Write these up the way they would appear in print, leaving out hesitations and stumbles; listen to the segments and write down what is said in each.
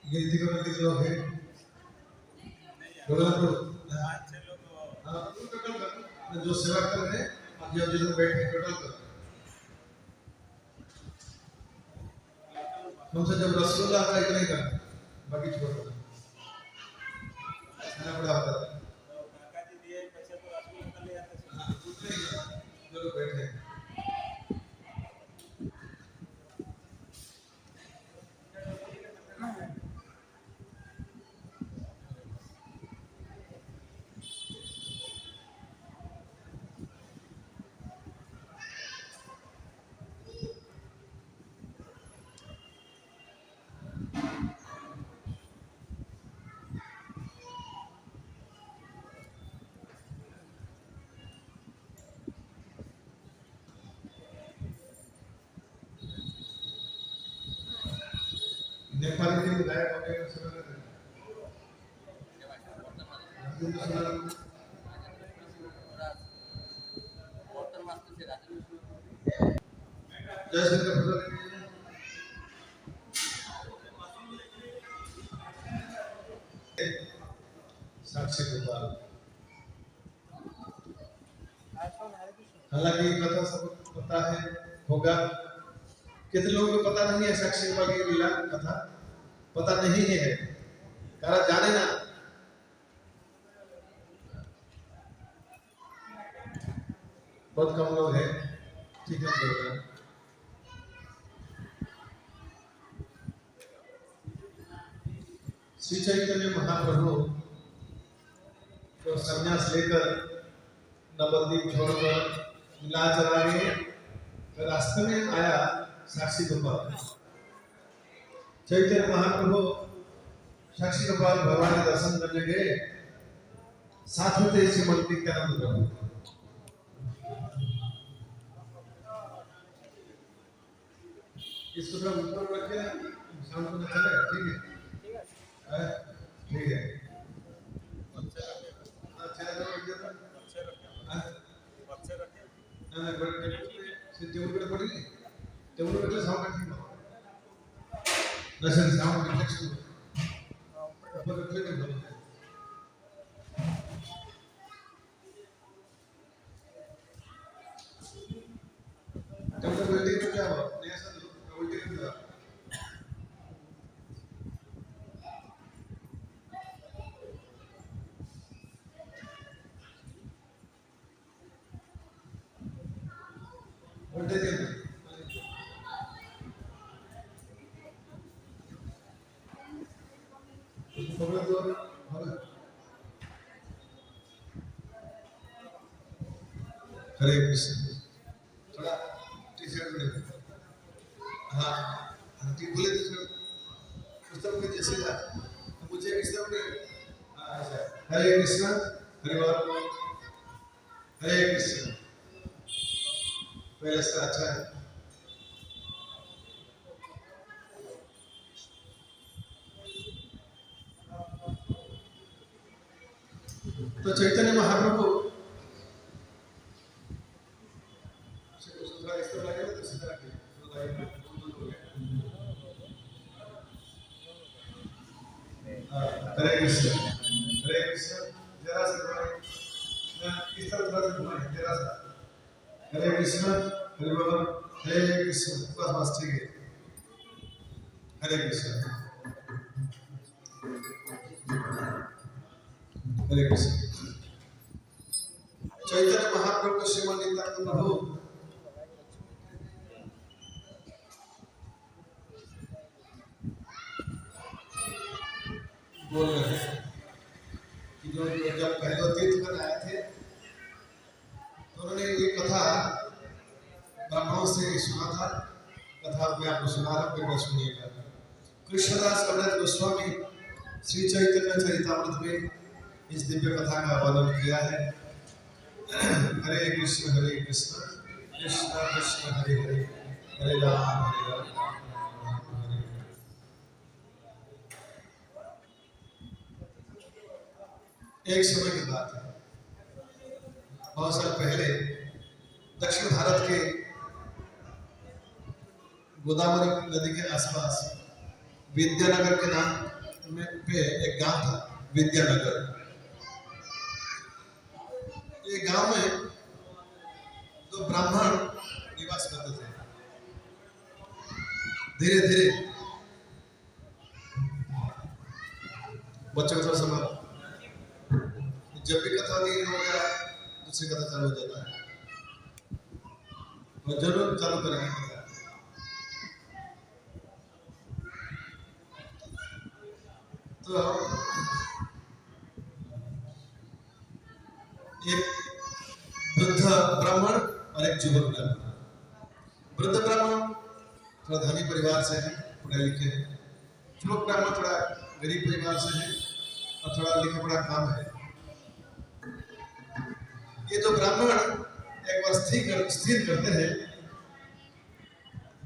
गिनती करो कितने लोग हैं? टोटल तो हाँ टोटल कर जो सेवा कर रहे हैं बाकी अब जिधर बैठे हैं टोटल कर हमसे जब रसगुल्ला का इतना ही करना बाकी छोड़ दो खाना बड़ा होता है हाँ उतने ही जो लोग बैठे हैं नेपाली के गायक वगैरह सुना रहे हैं हिंदू सुना रहे हैं जैसे कि साक्षी गोपाल हालांकि कथा सबको पता है होगा कितने लोगों को पता नहीं है साक्षी गोपाल की लीला कथा पता नहीं है कारण जाने ना बहुत कम लोग हैं ठीक है श्री चैतन्य महाप्रभु तो संन्यास लेकर नवद्वीप छोड़कर नीलाचल गए तो रास्ते में आया साक्षी गोपाल चैतन्य महाप्रभु साक्षी गोपाल भगवान के दर्शन करने गए साथ में थे श्रीमद नित्यानंद प्रभु इसको थोड़ा ऊपर रख के शाम को न चले ठीक है ठीक है अच्छा तो ना ना बट से टेबल पे पड़ी टेबल पे साउंड ठीक है दर्शन साउंड रिफ्लेक्शन ऊपर रखले के बोलो टेबल बिल्डिंग में क्या हुआ नया सा उल्टी कर दिया उल्टे दिया पकड़ दो हरे कृष्ण थोड़ा टी-शर्ट में हाँ ठीक बोले तो उस तरह के जैसे था मुझे इस तरह के अच्छा हरे कृष्ण हरे बोल हरे कृष्ण पहले से अच्छा है तो चैतन्य महाप्रभु हरे कृष्ण जरा सा इस तरह थोड़ा सा घुमाए जरा सा हरे कृष्ण हरे बोल हरे कृष्ण बस बस ठीक है हरे कृष्ण हरे कृष्ण चैतन्य महाप्रभु श्रीमद नित्यानंद प्रभु बोल रहे हैं कि जो जब पहले तीर्थ पर आए थे तो उन्होंने ये कथा ब्राह्मणों से सुना था कथा मैं आपको सुना रहा हूँ फिर सुनिएगा कृष्णदास कविराज गोस्वामी श्री चैतन्य चरितामृत में इस दिव्य कथा का वर्णन किया है हरे कृष्ण कृष्ण कृष्ण हरे हरे हरे राम एक समय की बात है बहुत साल पहले दक्षिण भारत के गोदावरी नदी के आसपास विद्यानगर के नाम में पे एक गांव था विद्यानगर। ये गांव में दो ब्राह्मण निवास करते थे। धीरे धीरे बच्चों का समय जब भी कथा नहीं हो गया दूसरी कथा चालू हो जाता है और जरूर चालू करेंगे कथा। तो एक वृद्ध ब्राह्मण और एक युवक ब्राह्मण। वृद्ध ब्राह्मण थोड़ा धनी परिवार से है, पढ़े लिखे हैं। युवक ब्राह्मण थोड़ा गरीब परिवार से है और थोड़ा लिखा पढ़ा काम है। ये जो ब्राह्मण एक बार स्थिर करते हैं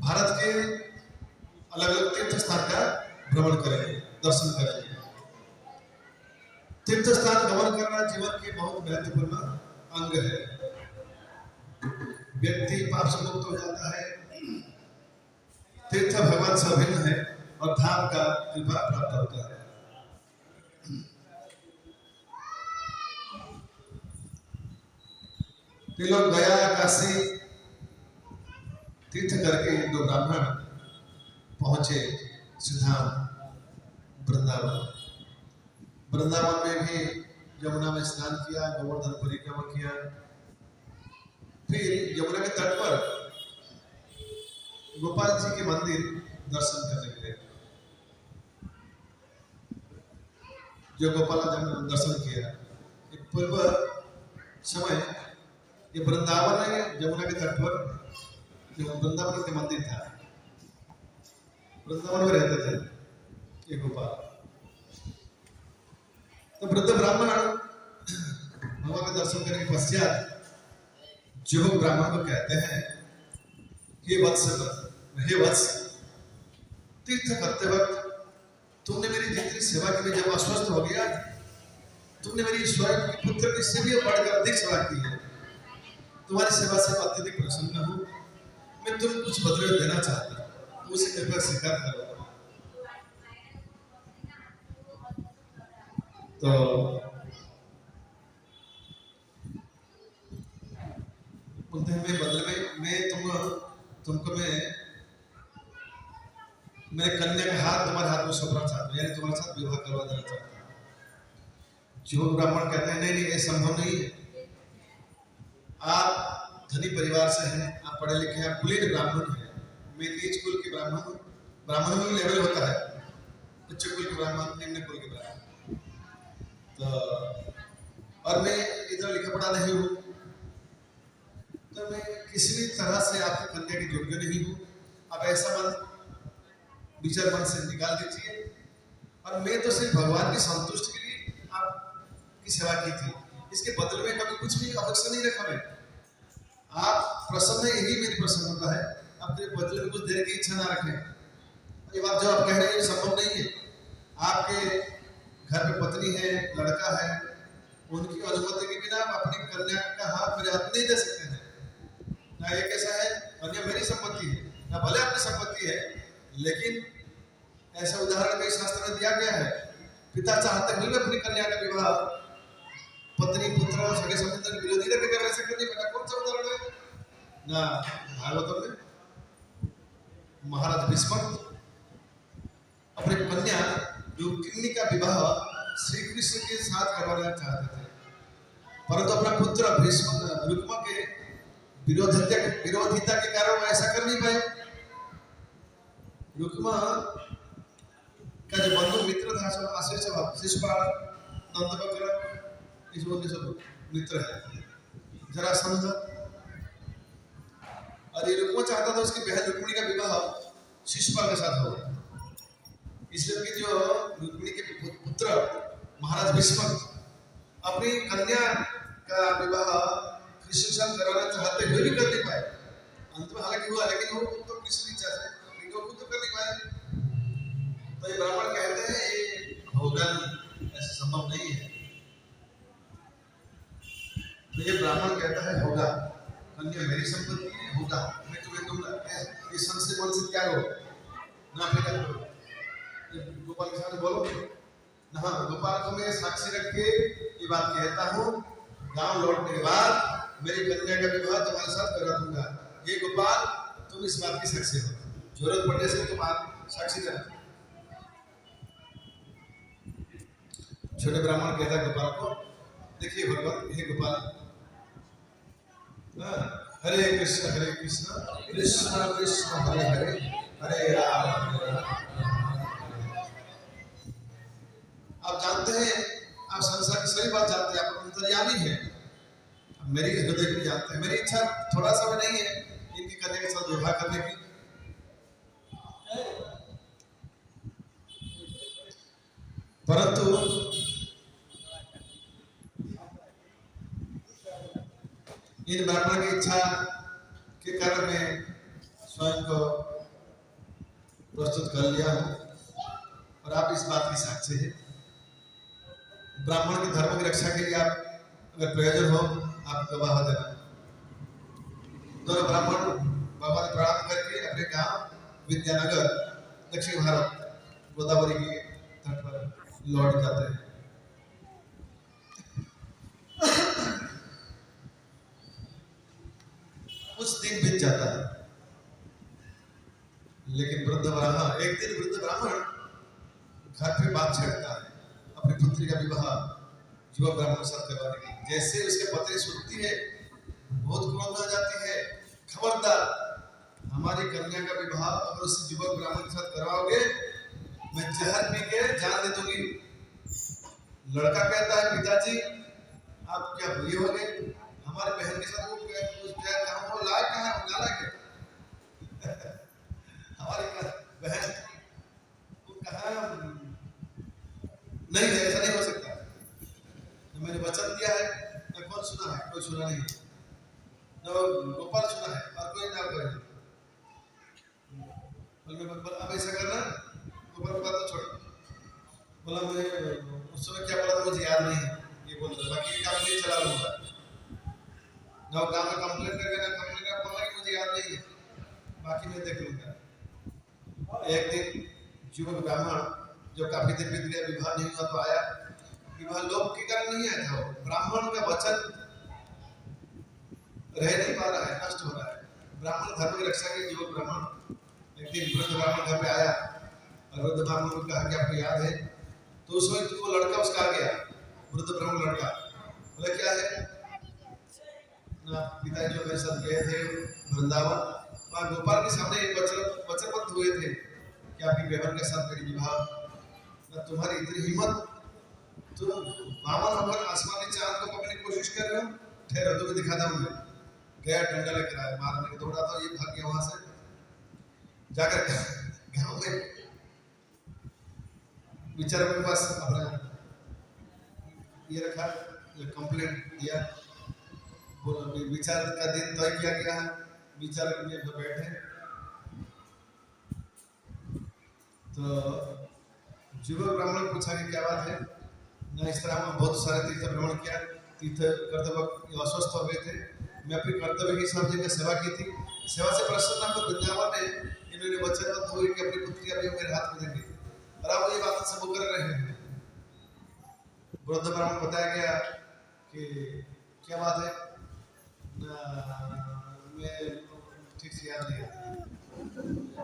भारत के अलग अलग तीर्थ स्थान का भ्रमण करेंगे, दर्शन करेंगे। तीर्थ स्थान भ्रमण करना जीवन की बहुत महत्वपूर्ण अंग है। व्यक्ति पाप से मुक्त हो जाता है, तीर्थ भगवान से अभिन्न है और धाम का कृपा प्राप्त होता है। ये लोग गया काशी तीर्थ करके दो ब्राह्मण पहुंचे सीधा वृंदावन। वृंदावन में भी यमुना में स्नान किया, गोवर्धन परिक्रमा किया। फिर यमुना के तट पर गोपाल जी के मंदिर दर्शन करने के लिए जो गोपाल जी ने दर्शन किया। पूर्व समय ये वृंदावन में यमुना के तट पर जो वृंदावन के मंदिर था, वृंदावन में रहते थे ये गोपाल। तो वृद्ध ब्राह्मण भगवान के दर्शन करने के पश्चात युवक ब्राह्मण को कहते हैं हे वत्स, तीर्थ करते वक्त तुमने मेरी जितनी सेवा की, जब अस्वस्थ हो गया तुमने मेरी स्वयं के पुत्र की से भी बढ़कर अधिक सेवा की है। तुम्हारी सेवा से अत्यधिक प्रसन्न हूँ। मैं तुम कुछ बदले देना चाहता हूँ, तो उसे कृपया स्वीकार करो। तो बोलते हैं मैं बदले में तुमको मैं मेरे कन्या का हाथ तुम्हारे हाथ में सौंपना चाहता हूँ, यानी तुम्हारे साथ विवाह करवा देना चाहता हूँ। युवक ब्राह्मण कहते हैं नहीं, ये संभव नहीं है। आप धनी परिवार से हैं, आप पढ़े लिखे हैं, आप कुलीन ब्राह्मण हैं। मैं नीच कुल के ब्राह्मण हूँ। ब्राह्मण में लेवल होता है, उच्च कुल के ब्राह्मण, निम्न कुल के ब्राह्मण। तो और मैं इधर लिखा पढ़ा नहीं हूँ, तो मैं किसी भी तरह से आपकी कन्या के योग्य नहीं हूँ। आप ऐसा विचार मन से निकाल दीजिए। और मैं तो सिर्फ भगवान की संतुष्टि के लिए आपकी सेवा की थी, इसके बदले में कभी कुछ भी अपेक्षा नहीं रखा मैं। आप प्रसन्न है, यही मेरी प्रसन्नता है। आपके बदले में कुछ देने की इच्छा ना रखें। ये बात जो आप कह रहे हैं संभव नहीं है। आपके घर में पत्नी है, लड़का है, उनकी अनुमति के बिना आप अपनी कन्या का हाथ मेरे हाथ नहीं दे सकते हैं। ना ये कैसा है, कन्या मेरी संपत्ति है, ना भले आपकी संपत्ति है, लेकिन ऐसा उदाहरण कई शास्त्र में दिया गया है। पिता चाहते हुए अपनी कन्या का विवाह पत्नी पुत्र और सगे संबंध के विरोधी रख कर ऐसे करने का कौन सा उदाहरण है? ना भागवत में महाराज भीष्म अपनी कन्या रुक्मिणी का विवाह श्री कृष्ण के साथ करवाना चाहते थे, परंतु अपना पुत्र भीष्म रुक्मा के विरोधिता के कारण ऐसा कर नहीं पाए। रुक्मा का जो बंधु मित्र था शिशुपाल, नंदबक्र, इस बोलने सब मित्र है, जरासंध। और ये रुक्मा चाहता था उसकी बहन रुक्मिणी का विवाह शिशुपाल के साथ हो। इसलिए कि जो रुक्मिणी के पुत्र महाराज भीष्म अपनी कन्या का विवाह कृष्ण के साथ कराना चाहते हुए भी कर नहीं पाए। अंत में हालांकि हुआ, लेकिन वो तो कृष्ण इच्छा से वो खुद तो कर नहीं पाए। तो ये ब्राह्मण कहते हैं ये होगा नहीं, ऐसा संभव नहीं है। तो ये ब्राह्मण कहता है होगा, कन्या मेरी संपत्ति है, होगा, मैं तुम्हें दूंगा। ये संशय मन से क्या हो ना, फिर गोपाल के साथ बोलो। हाँ, गोपाल को मैं साक्षी रख के ये बात कहता हूँ, गांव लौटने के बाद मेरी कन्या का विवाह तुम्हारे साथ करा दूंगा। ये गोपाल तुम इस बात की साक्षी हो, जरूरत पड़ने से तुम साक्षी देना। छोटे ब्राह्मण कहता है गोपाल को, देखिए भगवान, हे गोपाल, हरे कृष्ण कृष्ण कृष्ण हरे हरे, हरे राम हरे राम। आप जानते हैं, आप संसार की सारी बात जानते हैं, आप अंतर्यामी हैं, मेरी हृदय भी जानते हैं। मेरी इच्छा थोड़ा सा भी नहीं है इनकी कन्या के साथ विवाह करने की, परंतु इन ब्राह्मण की इच्छा के कारण मैं स्वयं को प्रस्तुत कर लिया हूं और आप इस बात की साक्षी है। ब्राह्मण के धर्म की रक्षा के लिए आप अगर प्रयोजन हो, आप गवाह देना। दोनों ब्राह्मण बाबा ने प्रणाम करके अपने गांव विद्यानगर, दक्षिण भारत, गोदावरी के तट पर लौट जाते हैं। कुछ दिन बीत जाता है, लेकिन एक दिन वृद्ध ब्राह्मण घर पे बात छेड़ता है अपनी पुत्री का विवाह युवक ब्राह्मण के साथ करवाने की। जैसे उसके पत्नी सुनती है, बहुत क्रोध में आ जाती है, खबरदार, हमारी कन्या का विवाह अगर उस युवक ब्राह्मण के साथ करवाओगे, मैं जहर पी के जान दे दूंगी। लड़का कहता है, पिताजी आप क्या भूले हो गए, हमारे बहन के साथ वो लायक कहाँ है, वो नालायक है। हमारी बहन वो कहाँ नहीं है, ऐसा नहीं हो सकता। तो मैंने वचन दिया है, न कौन सुना है, कोई सुना नहीं, न गोपाल सुना है और कोई ना करे। अब ऐसा करना, गोपाल की बात तो छोड़। बोला मैं उस समय क्या बोला था मुझे याद नहीं है, ये बोल रहा, बाकी काम नहीं चला लूंगा। ना गांव में कंप्लेंट करके ना कंप्लेंट कर बोला कि मुझे याद नहीं है, बाकी मैं देख लूंगा। एक दिन युवक ब्राह्मण जो काफी दिन बीत गया, विवाह नहीं हुआ, तो आया। विवाह लोभ के कारण नहीं आया था, ब्राह्मण का वचन रह नहीं पा रहा है, नष्ट हो रहा है। ब्राह्मण धर्म की रक्षा के युवक ब्राह्मण एक दिन वृद्ध ब्राह्मण घर पे आया और वृद्ध ब्राह्मण को कहा कि आपको याद है, तो उस वक्त वो लड़का उसका आ गया, वृद्ध ब्राह्मण लड़का बोला क्या है ना, पिताजी जो मेरे साथ गए थे वृंदावन, वहाँ गोपाल के सामने वचनबद्ध हुए थे कि आपकी बहन के साथ मेरी विवाह, ना तुम्हारी इतनी हिम्मत, तुम वामन होकर आसमानी चांद को पकड़ने की कोशिश कर रहे हो, ठहरो तुम्हें दिखाता हूँ। मैं गया, डंडा लेकर आया, मारने को दौड़ा, तो ये भाग गया वहां से जाकर गांव में विचारक के पास अपना ये रखा, कंप्लेंट दिया, विचार का दिन तय किया गया है, विचारक में बैठे, तो युवक ब्राह्मण ने पूछा कि क्या बात है ना, इस तरह हम बहुत सारे तीर्थ भ्रमण किया, तीर्थ करते वक्त अस्वस्थ हो गए थे, मैं अपने कर्तव्य की सब जगह सेवा की थी, सेवा से प्रसन्न होकर वृंदावन में इन्होंने वचनबद्ध हुए कि अपनी पुत्री अभी मेरे हाथ में देंगे, और आप ये बात सब कर रहे हैं। वृद्ध ब्राह्मण बताया गया कि क्या बात है ना, मैं ठीक से याद नहीं आता,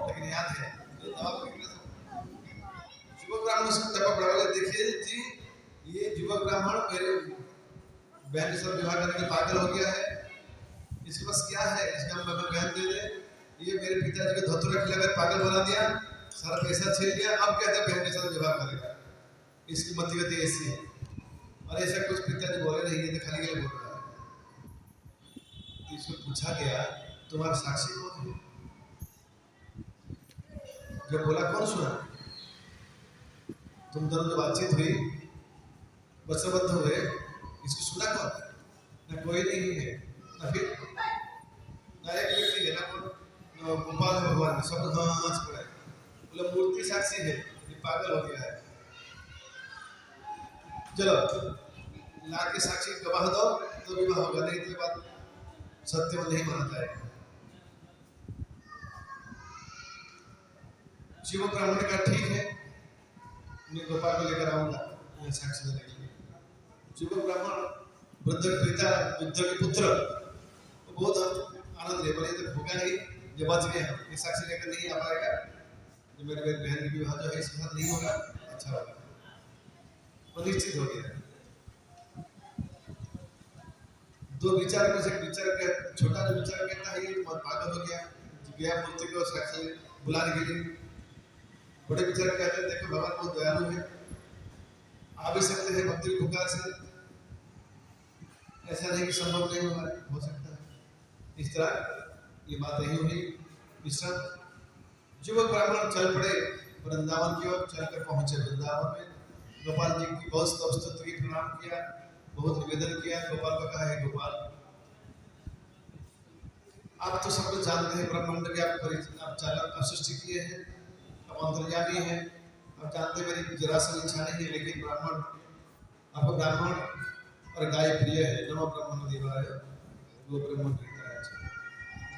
लेकिन याद है युवक ब्राह्मण से टपक पड़ा, देखिए जी ये युवक ब्राह्मण मेरे बहन के साथ विवाह करने के पागल हो गया है, इसके पास क्या है, इसका हम बहन दे दे, ये मेरे पिताजी को धोतरा खिलाकर पागल बना दिया, सारा पैसा छीन लिया, अब कहता है बहन के साथ विवाह करेगा, इसकी मतिगति ऐसी है। और ऐसा कुछ पिताजी बोले नहीं, ये तो खाली के लिए बोल रहा है। इसको पूछा गया तुम्हारा साक्षी कौन है, जब बोला कौन सुना, तुम दोनों जो बातचीत हुई, वचनबद्ध हुए, इसको सुना कौन, ना कोई नहीं है, ना फिर ना एक व्यक्ति है, ना गोपाल भगवान, सब हंस पड़े, बोले मूर्ति साक्षी है, ये पागल हो गया है, चलो ला के साक्षी गवाह दो तो विवाह होगा, नहीं तो बात सत्य में नहीं मानता है। शिव ब्राह्मण का ठीक है, मैं गोपाल को लेकर आऊंगा साक्षी देने के लिए। युवक ब्राह्मण वृद्ध पिता वृद्ध के पुत्र बहुत आनंद ले, बोले तो भूखा नहीं, जो बच गए हैं ये साक्षी लेकर नहीं आ पाएगा, जो मेरे बहन की विवाह जो है इसके साथ नहीं होगा, अच्छा होगा, वो निश्चित हो गया। दो विचार में से विचार का छोटा जो विचार कहता है ये पागल हो गया, गया मूर्ति को साक्षी बुलाने के लिए। बड़े विचार कहते हैं देखो भगवान बहुत दयालु है, आ भी सकते हैं भक्ति की पुकार से, ऐसा नहीं कि संभव नहीं होगा, हो सकता है। इस तरह ये बात नहीं हुई। विश्राम युवक ब्राह्मण चल पड़े वृंदावन की ओर, चलकर पहुंचे वृंदावन में। गोपाल जी की बहुत स्तुति की, प्रणाम किया, बहुत निवेदन किया। गोपाल को कहा है गोपाल आप तो सब कुछ जानते हैं, ब्रह्मांड के आप चालक आप सृष्टि किए हैं, आप अंतर्यामी हैं, आप जानते हैं मेरी जरा सी इच्छा नहीं है, लेकिन ब्राह्मण आपको ब्राह्मण और गाय प्रिय है। नमो ब्रह्मण देवाय गो ब्रह्मण हिताय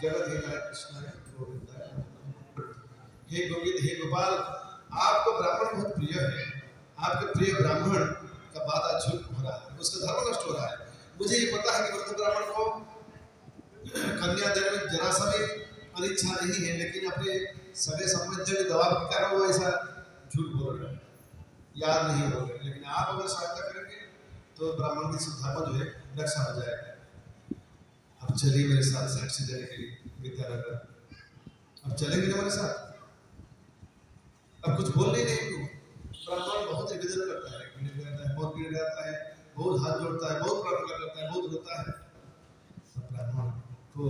जगत हिताय कृष्णाय गोविंदाय। हे गोविंद हे गोपाल आपको ब्राह्मण बहुत प्रिय है, आपके प्रिय ब्राह्मण का बात आज झूठ हो रहा है, उसका धर्म नष्ट हो रहा है। मुझे ये पता है कि वृद्ध ब्राह्मण को कन्या देने में जरा सा भी अनिच्छा नहीं है, लेकिन अपने सगे संबंधियों के दबाव के कारण वो ऐसा झूठ बोल रहे हैं, याद नहीं बोल रहे। लेकिन आप अगर सहायता करेंगे तो ब्राह्मण की शुद्धात्मा जो है रक्षा हो जाएगा। अब चलिए मेरे साथ साक्षी देने के लिए विद्यानगर, अब चलेंगे हमारे साथ। अब कुछ बोल नहीं क्यों, ब्राह्मण बहुत निवेदन करता है, बहुत गिर जाता है, बहुत हाथ जोड़ता है, बहुत प्रार्थना करता है, बहुत रोता है। ब्राह्मण को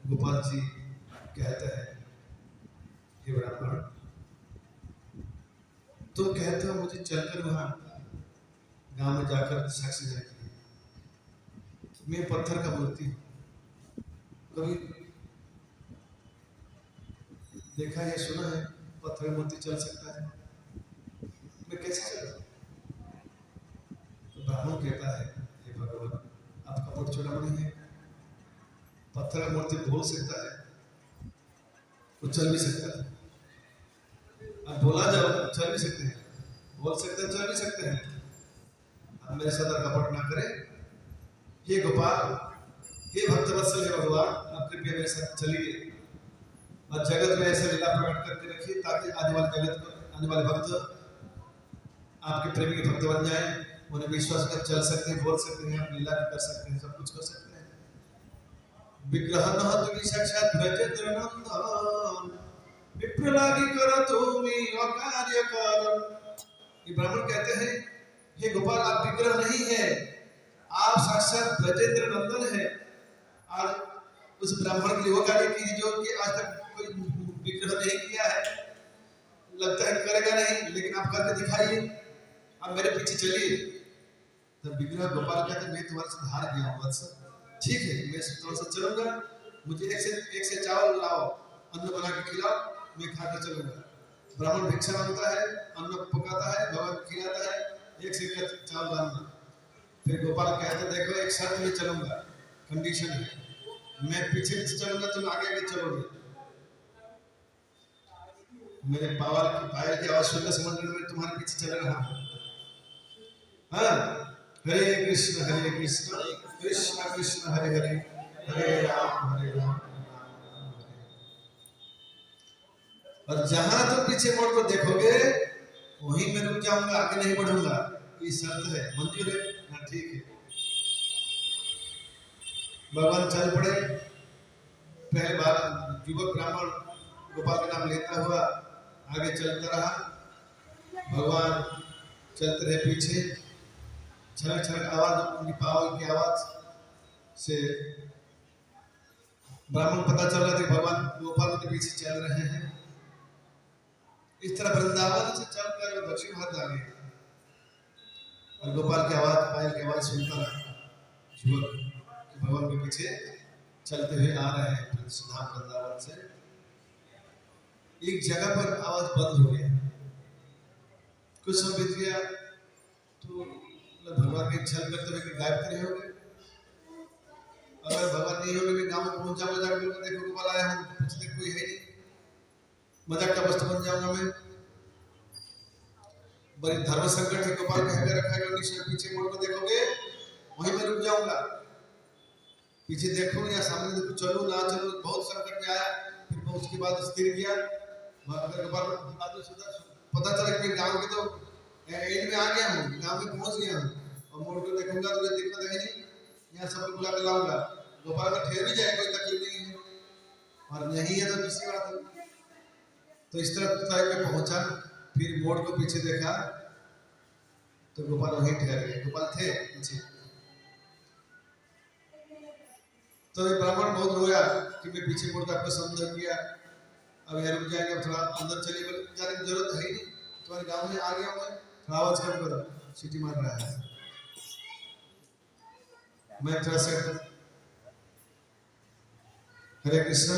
गोपाल जी कहते हैं हे ब्राह्मण तुम कहते हो मुझे चलकर वहां गांव में जाकर साक्षी देने के लिए, मैं पत्थर का मूर्ति हूं, कभी देखा है सुना है पत्थर का मूर्ति चल सकता है, मैं कैसे चलूं? तो ब्राह्मण कहता है हे भगवान आपका बहुत छोटा नहीं है, पत्थर का मूर्ति बोल सकता है, वो चल भी सकता है, अब बोला जाओ चल भी सकते हैं, बोल सकते हैं, चल भी सकते हैं। अब मेरे साथ कपट ना करें, हे गोपाल हे भक्तवत्सल हे भगवान आप कृपया मेरे साथ चलिए और जगत में ऐसे लीला प्रकट करके रखिए ताकि आने वाले जगत को आने वाले भक्त आपके प्रेमी के भक्त बन जाए, उन्हें विश्वास कर चल सकते हैं, बोल सकते हैं, आप लीला भी कर सकते हैं, सब कुछ कर सकते हैं। विग्रह नहत साक्षात ब्रजेंद्र नंदन विप्र लागी कर तुमी अकार्य कारण। ये ब्राह्मण कहते हैं हे गोपाल आप विग्रह नहीं है, आप साक्षात ब्रजेंद्र नंदन है। और उस ब्राह्मण के लिए वो कार्य कीजिए जो कि आज तक कोई विग्रह नहीं किया है, लगता है करेगा नहीं, लेकिन आप करके दिखाइए, आप मेरे पीछे चलिए। तब विग्रह गोपाल कहते हैं मैं तुम्हारे साथ हार गया हूँ वत्स, ठीक है मैं तुम्हारे साथ चलूंगा, मुझे एक से चावल लाओ, अन्न बना के खिलाओ, मैं खा कर चलूंगा। ब्राह्मण भिक्षा मांगता है, अन्न पकाता है, भगवान खिलाता है, एक से चावल डालना। फिर गोपाल कहते देखो एक शर्त में चलूंगा, कंडीशन है, मैं पीछे पीछे चलूंगा तुम आगे आगे चलोगे। मेरे पायल की आवाज सुनकर समुद्र में तुम्हारे पीछे चल रहा हूं। हाँ हरे कृष्ण कृष्ण कृष्ण हरे हरे हरे राम और जहां तुम पीछे मोड़ कर देखोगे वहीं मैं रुक जाऊंगा, आगे नहीं बढ़ूंगा, ये शर्त है, मंजूर है ना? ठीक है। भगवान चल पड़े, पहले बार युवक ब्राह्मण गोपाल का नाम लेता हुआ आगे चलता रहा, भगवान चलते रहे पीछे, छलक छलक आवाज उनकी पावल की आवाज से ब्राह्मण पता चल रहा था कि भगवान गोपाल के पीछे चल रहे हैं। इस तरह वृंदावन से चलकर दक्षिण भारत आ गए और गोपाल की आवाज पायल की आवाज सुनता रहा युवक कि भगवान के पीछे चलते हुए आ रहे हैं। धाम वृंदावन से एक जगह पर आवाज बंद हो गया, कुछ समय बीत गया तो भगवान की इच्छा करते हुए गायब नहीं हो गए। अगर भगवान नहीं होंगे गांव में पहुंच जाऊंगा, जाकर देखो गोपाल आया हूं, पीछे कोई है नहीं, मजाक का वस्तु बन जाऊंगा मैं। बड़ी धर्म संकट है, गोपाल कह के रखा है कि पीछे मुड़ कर देखोगे वहीं मैं रुक जाऊंगा, पीछे देखो या सामने देखो, चलो ना चलो, बहुत संकट में आया। फिर उसके बाद स्थिर किया, अगर गोपाल पता चला कि मैं गांव के तो एंड में आ गया हूँ, गांव में पहुंच गया हूँ और मोड़ कर देखूंगा तो कोई दिक्कत है नहीं, यहाँ सब बुला के लाऊंगा, गोपाल का ठहर भी जाए कोई तकलीफ नहीं है, और नहीं है तो दूसरी बात है। तो इस तरह टाइम में पहुंचा, फिर मोड़ को पीछे देखा तो गोपाल वहीं ठहर गए, गोपाल थे पीछे। तो ये ब्राह्मण बहुत रोया कि मैं पीछे मुड़ आपको संबोधन किया, अब यहाँ रुक जाएंगे, थोड़ा अंदर चलिए, जाने की जरूरत है ही नहीं, तुम्हारे गांव में आ गया मैं, थोड़ा आवाज कम करो, सीटी मार रहा है। मैं थोड़ा सा हरे कृष्ण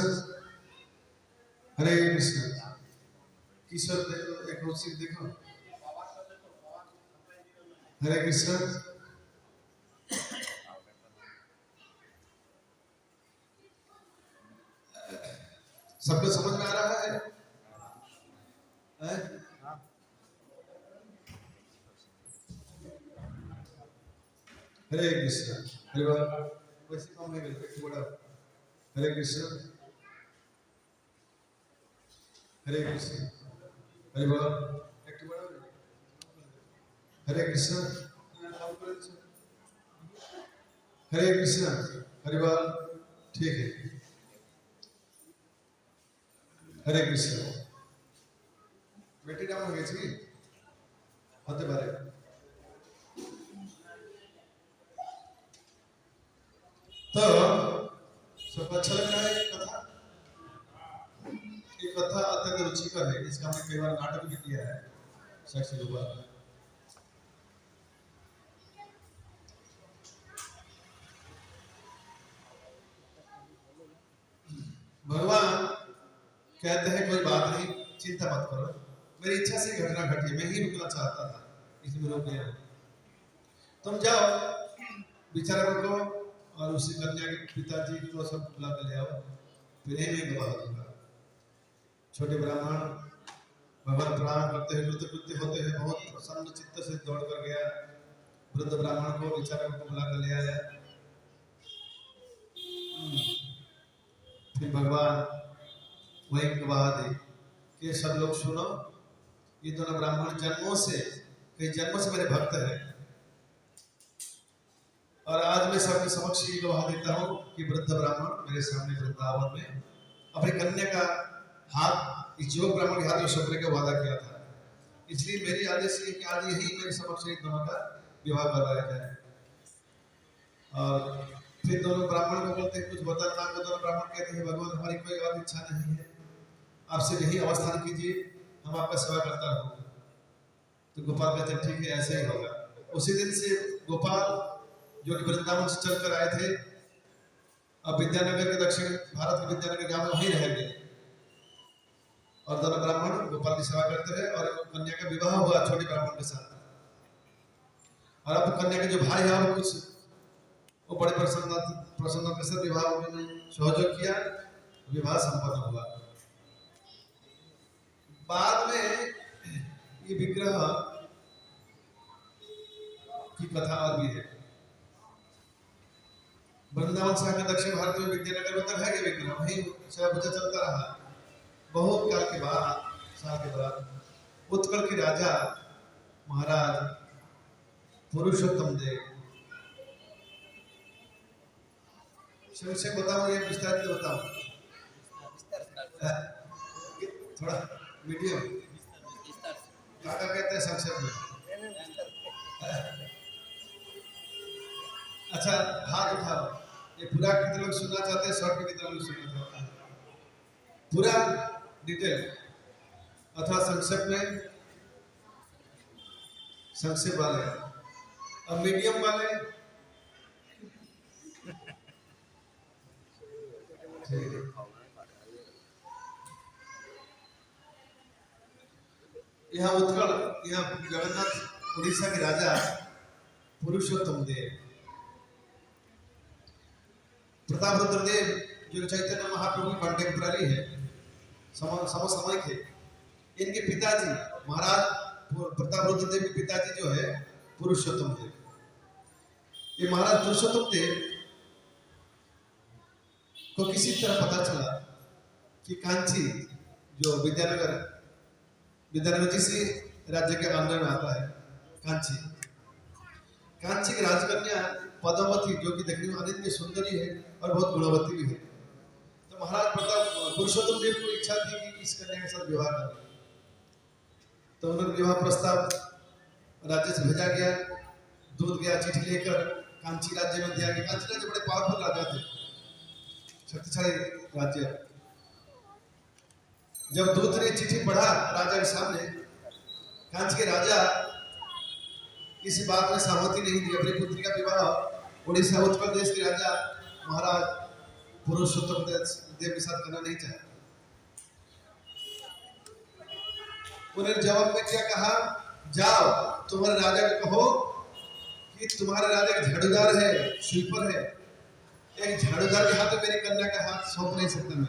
हरे कृष्ण किशोर देखो, एक रोसी देखो, हरे कृष्ण। सबको समझ में आ रहा है? हरे कृष्ण, हरे वैसे कम है, बड़ा हरे कृष्ण हरे कृष्ण, हरे एक बड़ा हरे कृष्ण हरे कृष्ण, हरे ठीक है, हरे कृष्ण। बेटी नाम हो गई होते बारे तो सब अच्छा लग रहा है कथा। ये कथा अत्यंत रुचिकर है, इसका हमने कई बार नाटक भी किया है साक्षी गोपाल। भगवान कहते हैं कोई बात नहीं, चिंता मत करो, मेरी इच्छा से घटना घटी, मैं ही रुकना चाहता था, इसलिए रुक गया। तुम जाओ विचार करो और उसी कन्या के पिताजी को सब बुला कर ले आओ, फिर मैं गवाह दूंगा। छोटे ब्राह्मण भगवान प्रणाम करते हुए कृतकृत्य होते हुए बहुत प्रसन्न चित्त से दौड़ कर गया, वृद्ध ब्राह्मण को विचारक को बुला कर ले आया। फिर भगवान वही गवाह दे कि सब लोग सुनो, ये दोनों ब्राह्मण जन्मों से, कई जन्मों से मेरे भक्त हैं, और आज मैं सबके समक्ष ये गवाह देता हूँ कि वृद्ध ब्राह्मण मेरे सामने वृंदावन में अपनी कन्या का हाथ इस युवक ब्राह्मण के हाथ में सौंपने का वादा किया था, इसलिए मेरी आदेश है कि आज यही मेरे समक्ष इन दोनों का विवाह करवाया जाए। और फिर दोनों ब्राह्मण को बोलते कुछ बता ना, दोनों ब्राह्मण कहते हैं भगवान हमारी कोई और इच्छा नहीं है, आपसे यही अवस्थान कीजिए, हम आपका सेवा करता रहूँ। तो गोपाल कहते हैं ठीक है, ऐसे ही होगा। उसी दिन से गोपाल जो कि वृंदावन से चलकर आए थे, अब विद्यानगर के दक्षिण भारत के विद्यानगर गांव में वहीं रह गए, और दोनों ब्राह्मण गोपाल की सेवा करते रहे, और कन्या का विवाह हुआ छोटे ब्राह्मण के साथ। और अब कन्या के जो भाई है वो कुछ वो बड़े प्रसन्न के साथ विवाह में सहयोग किया, विवाह संपन्न हुआ। बाद में ये विग्रह की कथा और भी है। वृंदावन से आकर दक्षिण भारत में विद्यानगर में रह गए विग्रह, वहीं सेवा पूजा चलता रहा। बहुत काल के बाद, साल के बाद उत्कल के राजा महाराज पुरुषोत्तम देव, से बताओ, ये विस्तारित बताओ, थोड़ा मीडियम काका कहते हैं संक्षेप में। अच्छा हाथ उठाओ, ये पूरा कितने लोग सुनना चाहते हैं, शॉर्ट में कितने लोग सुनना चाहते हैं, पूरा डिटेल अथवा संक्षेप में? संक्षेप वाले, अब मीडियम वाले यहाँ उत्कल, यहाँ जगन्नाथ उड़ीसा के राजा पुरुषोत्तम देव, प्रतापरुद्र देव जो चैतन्य महाप्रभु कंटेम्पररी है, समसामयिक है, इनके पिताजी महाराज प्रतापरुद्र देव के पिताजी जो है पुरुषोत्तम देव, ये महाराज पुरुषोत्तम देव को किसी तरह पता चला कि कांची जो विद्यानगर जिस राज्य के अंदर में आता है, कांची की राजकन्या पद्मावती जो कि देखने में अनित्य सुंदरी है और बहुत गुणवती भी है। तो महाराज प्रताप पुरुषोत्तम देव को इच्छा थी कि इस कन्या के साथ विवाह करें। तो उन्होंने विवाह प्रस्ताव राज्य से भेजा गया, दूत गया चिट्ठी लेकर कांची राज्य में दिया गया। कांची राज्य बड़े पावरफुल राजा थे, शक्तिशाली राज्य। जब दूत ने चिट्ठी पढ़ा राजा के सामने, कांची के राजा इस बात में सहमति नहीं दी, अपनी पुत्री का विवाह उड़ीसा उत्कल देश के राजा महाराज पुरुषोत्तम देव के साथ करना नहीं चाहे। उन्होंने जवाब में क्या कहा, जाओ तुम्हारे राजा को कहो कि तुम्हारे राजा एक झाड़ूदार है, स्वीपर है, एक झाड़ूदार के हाथ में मेरी कन्या का हाथ सौंप नहीं सकता मैं।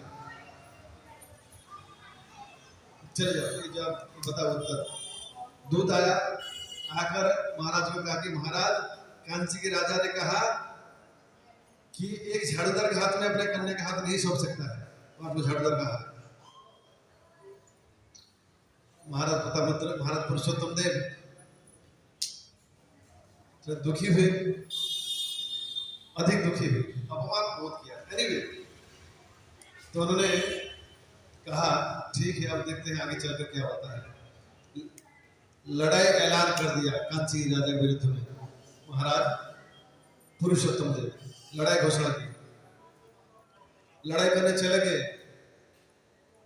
चले जाओ, ये जवाब बताओ उत्तर। दूत आया, आकर महाराज को कहा कि महाराज कांची के राजा ने कहा कि एक झाड़ूदार के हाथ में अपने कन्या का हाथ नहीं सौंप सकता है, तो आपको झाड़ूदार कहा। महाराज पुरुषोत्तम देव तो दुखी हुए, अधिक दुखी हुए, अपमान बहुत किया। एनीवे, तो उन्होंने कहा ठीक है, अब देखते हैं आगे चलकर क्या होता है। लड़ाई ऐलान कर दिया कांची राजा के विरुद्ध में। महाराज पुरुषोत्तम देव लड़ाई घोषणा की, लड़ाई करने चले गए।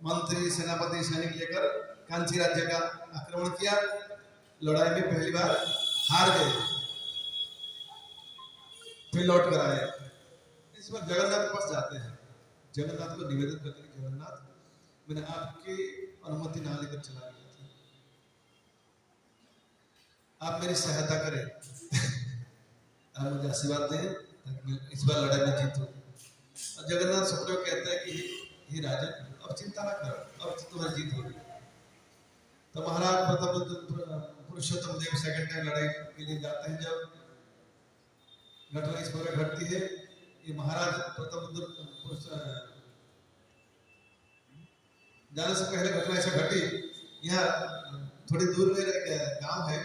मंत्री सेनापति सैनिक लेकर कांची राज्य का आक्रमण किया। लड़ाई में पहली बार हार गए, फिर लौट कर आए। इस बार जगन्नाथ के पास जाते हैं, जगन्नाथ को निवेदन करते हैं, जगन्नाथ मैंने आपकी अनुमति ना लेकर चला गया था, आप मेरी सहायता करें, आप मुझे आशीर्वाद दें ताकि मैं इस बार लड़ाई में जीतूं। जगन्नाथ सुखदेव कहते हैं कि हे राजन, अब चिंता ना करो, अब तुम्हारी जीत होगी। तो महाराज पुरुषोत्तम देव सेकंड टाइम लड़ाई के लिए जाते हैं। जब घटना इस प्रकार घटती है, ये महाराज जाने से पहले घटना ऐसा घटी, यहाँ थोड़ी दूर में गांव है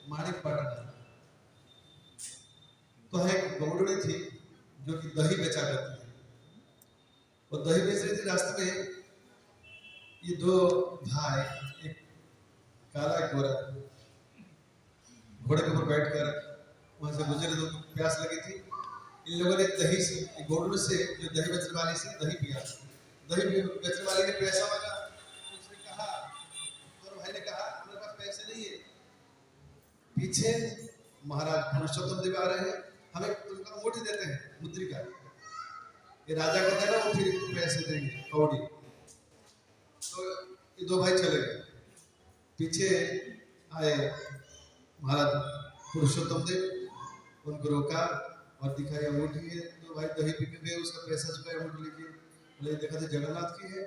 माणिक पाटन, तो है एक गौड़नी थी जो कि दही बेचा करती थी। और दही बेच रही थी, रास्ते में ये दो भाई, एक काला एक गोरा, घोड़े के ऊपर बैठकर वहां से गुजरे। दो प्यास लगी थी, इन लोगों ने दही से, गौड़नी से, जो दही बेचने वाली से दही पिया। दही बेचने वाली ने पैसा मांगा, उसने कहा, दोनों भाई ने कहा हमारे पास पैसे नहीं है। पीछे महाराज पुरुषोत्तम देव आ रहे हैं, हमें तुमको अंगूठी देते हैं मुद्रिका, ये राजा को देना, वो फिर पैसे देंगे कौड़ी। तो ये दो भाई चले गए, पीछे आए महाराज पुरुषोत्तम देव, उनको रोका और दिखाई अंगूठी है। दो भाई दही पी के गए, उसका पैसा चुकाया, अंगूठी लेके बोले देखा तो जगन्नाथ की है।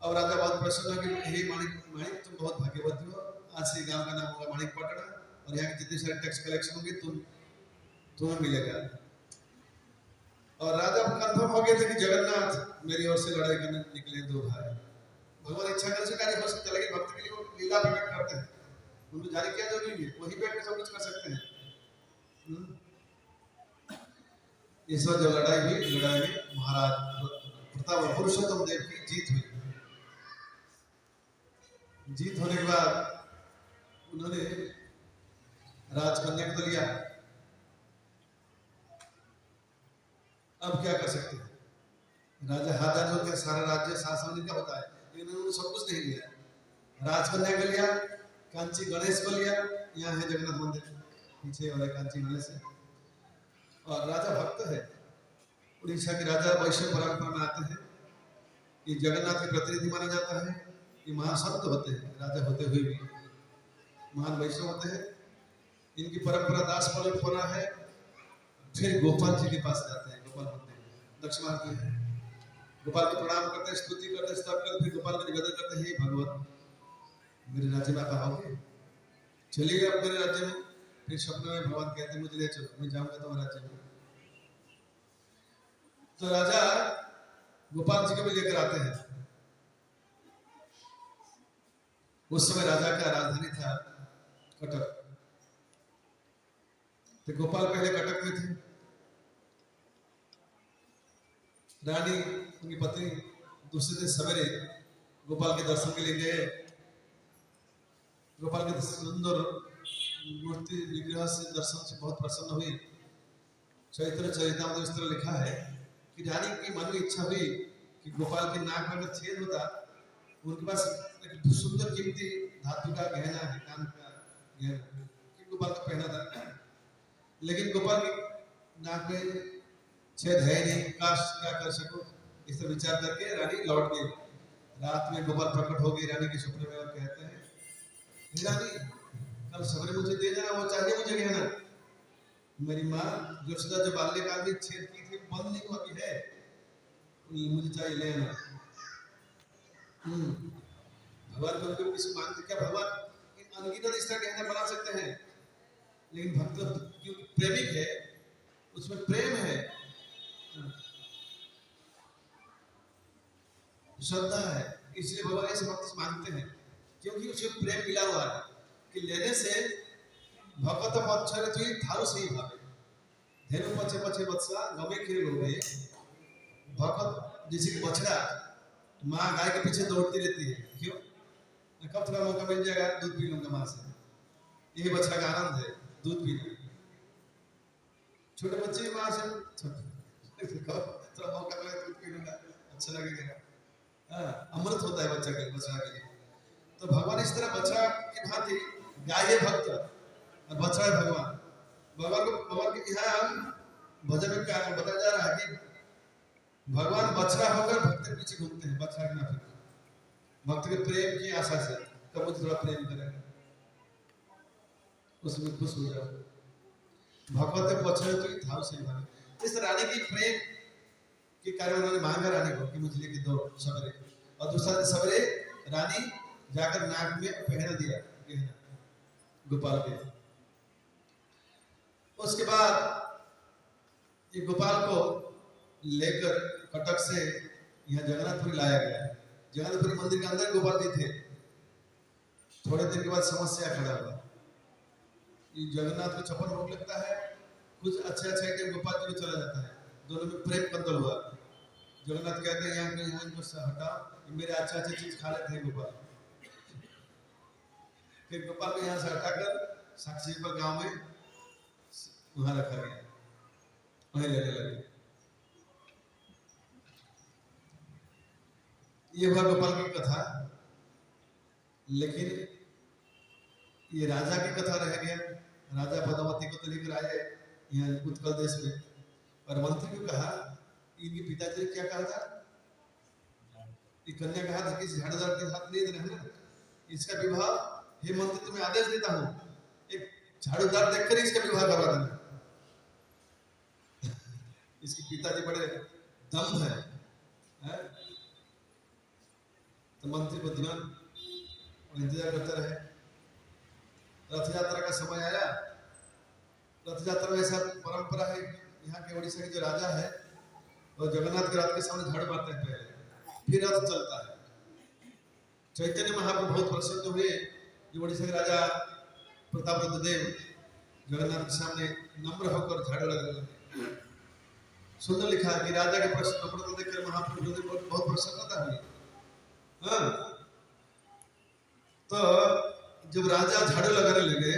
अब राजा बहुत प्रसन्न हो कि हे माणिक तुम बहुत भाग्यवती हो, आज से गांव का नाम होगा माणिक पाटन, और यहाँ की जितनी सारी टैक्स कलेक्शन होगी तुम्हें मिलेगा। और राजा कंफर्म हो गए थे कि जगन्नाथ मेरी ओर से लड़ाई करने निकले दो भाई। भगवान इच्छा करने से कार्य हो सकता है, लेकिन भक्त के लिए वो लीला प्रकट करते हैं, उनको जारी किया जरूरी है, वही बैठ कर सब कुछ कर सकते हैं। इस बार जब लड़ाई हुई, लड़ाई में महाराज प्रताप पुरुषोत्तम देव की जीत हुई। जीत होने के बाद उन्होंने राजकन्या को लिया। अब क्या कर सकते हैं, राजा हाजा जो के सारा राज्य शासन इनका होता है, लेकिन उन्होंने सब कुछ नहीं लिया। राजकन्या को लिया, कांची गणेश को लिया, यहाँ है जगन्नाथ मंदिर पीछे वाले कांची गणेश है। और राजा भक्त है, उड़ीसा के राजा वैष्णव परंपरा में आते हैं। ये जगन्नाथ के प्रतिनिधि माना जाता है, ये महासंत होते हैं, राजा होते हुए भी महान वैष्णव होते हैं। इनकी परंपरा दास परंपरा है। फिर गोपाल जी के पास जाते हैं, गोपाल मंदिर दक्षिण भारत में है। गोपाल को प्रणाम करते हैं, स्तुति करते हैं, स्तव करते, फिर गोपाल को निवेदन करते हैं, हे भगवान मेरे राज्य में आप आओगे, चलिए आप मेरे राज्य में। फिर स्वप्न में भगवान कहते हैं मुझे ले चलो, मैं जाऊंगा तुम्हारे राज्य में। तो राजा गोपाल जी को भी लेकर आते हैं। उस समय राजा का राजधानी था कटक। तो गोपाल पहले कटक में थे। रानी उनकी पत्नी दूसरे दिन सवेरे गोपाल के दर्शन के लिए गए। गोपाल के सुंदर मूर्ति विग्रह से दर्शन से बहुत प्रसन्न हुई। चरित्र चरितामृत में इस तरह लिखा है कि रानी की मन में इच्छा हुई कि गोपाल के नाक में अगर छेद होता, उनके पास एक सुंदर कीमती धातु का गहना है, कान का गहना कि गोपाल को पहना था, लेकिन गोपाल के नाक में छेद है नहीं, काश क्या कर सकूं। इस तरह विचार करके रानी लौट गई। रात में गोपाल प्रकट हो गई रानी के सपने में और कहते हैं, रानी कल सवेरे मुझे दे जाना, वो चाहिए मुझे गहना। मेरी माँ जोशिदा जो बाल्यकाल में छेद की थी बंद नहीं हुआ है, मुझे चाहिए लेना। भगवान को कभी किसी मांगते क्या, भगवान इन अनगिनत इस तरह गहना बना सकते हैं, लेकिन भक्त क्योंकि प्रेमिक है, उसमें प्रेम है, श्रद्धा है, इसलिए भगवान ऐसे भक्त से मांगते हैं क्योंकि उसे प्रेम मिला हुआ है कि लेने से भगवत पक्षरे तुई थारु सही भावे धेनु पछे पछे बत्सा गमे खेल हो गए। भगवत जैसे कि बछड़ा माँ गाय के पीछे दौड़ती रहती है, क्यों, कब थोड़ा मौका मिल जाएगा दूध पी लूंगा माँ से, यही बछड़ा का आनंद है, दूध पीना। छोटे बच्चे माँ से थोड़ा मौका मिले दूध पी लूंगा, अच्छा लगेगा। अमृत होता है बच्चा के लिए। तो भगवान इस तरह बछड़ा की भांति गाय है भक्त और बछड़ा है भगवान। भगवान के यहाँ भजन में क्या बताया जा रहा है कि भगवान बछड़ा होकर भक्त के पीछे घूमते हैं, बछड़ा के नाते भक्त के प्रेम की आशा से कब मुझे थोड़ा प्रेम करेगा, उसमें खुश हो जाओ। भगवत बछड़े तो था उसे इस रानी की प्रेम के कार्य उन्होंने मांगा रानी को कि मुझे लेके दो सवेरे, और दूसरा दिन सवेरे रानी जाकर नाक में पहना दिया गहना गोपाल के। उसके बाद ये गोपाल को लेकर कटक से यहाँ जगन्नाथपुरी लाया गया। जगन्नाथपुरी मंदिर के अंदर गोपाल जी थे। थोड़े दिन के बाद समस्या खड़ा हुआ। ये जगन्नाथ को छप्पन भोग लगता है, कुछ अच्छे अच्छे आइटम गोपाल जी को चला जाता है, दोनों में प्रेम कंदल हुआ। जगन्नाथ कहते हैं यहाँ इनको हटाओ, मेरे अच्छे अच्छे चीज खा लेते हैं गोपाल। फिर गोपाल को यहाँ से हटाकर साक्षी पर गांव में वहां रखा गया, वहीं रहने लगे। ये हुआ गोपाल की कथा। लेकिन ये राजा की कथा रह गया। राजा पद्मावती को तो लेकर आए यहाँ उत्कल देश में, और मंत्री को कहा, इनके पिताजी ने क्या कहा था, ये कन्या कहा था कि झाड़ूदार के साथ नहीं रहना, इसका विवाह हे मंत्री तुम्हें आदेश देता हूँ, एक झाड़ूदार देखकर इसका विवाह करवा देना। इसके पिताजी बड़े दम है? तो मंत्री बुद्धिमान इंतजार करते रहे। रथ यात्रा का समय आया। रथ यात्रा में ऐसा परंपरा है, यहाँ के उड़ीसा के जो राजा है वो जगन्नाथ के रथ के सामने झाड़ू मारते हैं पहले, फिर रथ चलता है। चैतन्य महाप्रभु बहुत प्रसन्न हुए। जो उड़ीसा के राजा प्रतापरुद्र देव जगन्नाथ के सामने नम्र होकर झाड़ू लगा। सुंदर लिखा है कि राजा के नम्रता देखकर महाप्रभु बहुत प्रसन्नता हुई। हाँ, तो जब राजा झाड़ू लगाने लगे,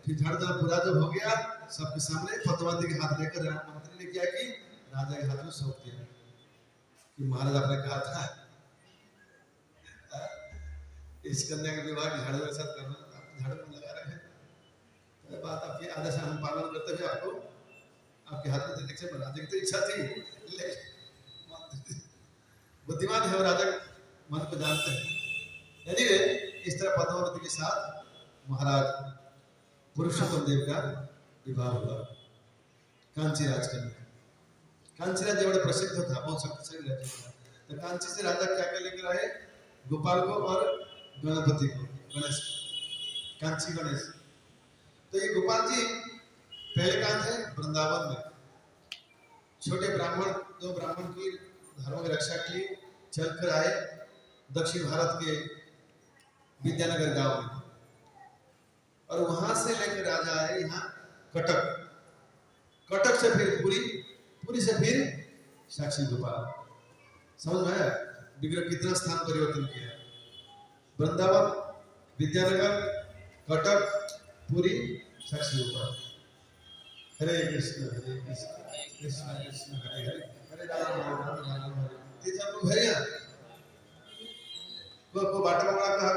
फिर झाड़ू देना पूरा जब हो गया, सबके सामने पद्मावती के हाथ लेकर मंत्री ने क्या कि राजा के हाथ में सौंप दिया कि महाराज आपने कहा था इस कन्या के विवाह झाड़ू के साथ करना, आप झाड़ू में लगा रहे हैं, तो बात आपकी आदेश हम पालन करते हुए आपको आपके हाथ में देने से राजा की तो इच्छा थी, बुद्धिमान है और राजा मन को जानते हैं। यदि इस तरह पद्मावती के साथ महाराज पुरुषोत्तम देव का विवाह हुआ। कांचीराज का कांचीराज बड़ा प्रसिद्ध था, बहुत शक्तिशाली राजा था। तो कांची से राजा क्या क्या लेकर आए, गोपाल को और गणपति को। गणेश, कांची गणेश। तो ये गोपाल जी पहले कहाँ थे? वृंदावन में। छोटे ब्राह्मण, दो ब्राह्मण की धर्म की रक्षा के लिए चलकर आए दक्षिण भारत के विद्यानगर गांव में, और वहां से लेकर राजा आए यहाँ कटक, कटक से फिर पुरी, पुरी से फिर साक्षी गोपाल। समझ में आया विग्रह कितना स्थान परिवर्तन किया? वृंदावन, विद्यानगर, कटक, पुरी, साक्षी गोपाल। हरे कृष्ण कृष्ण कृष्ण हरे हरे, हरे राम राम राम हरे। तीसरा को भरिया को बाटा बड़ा कहा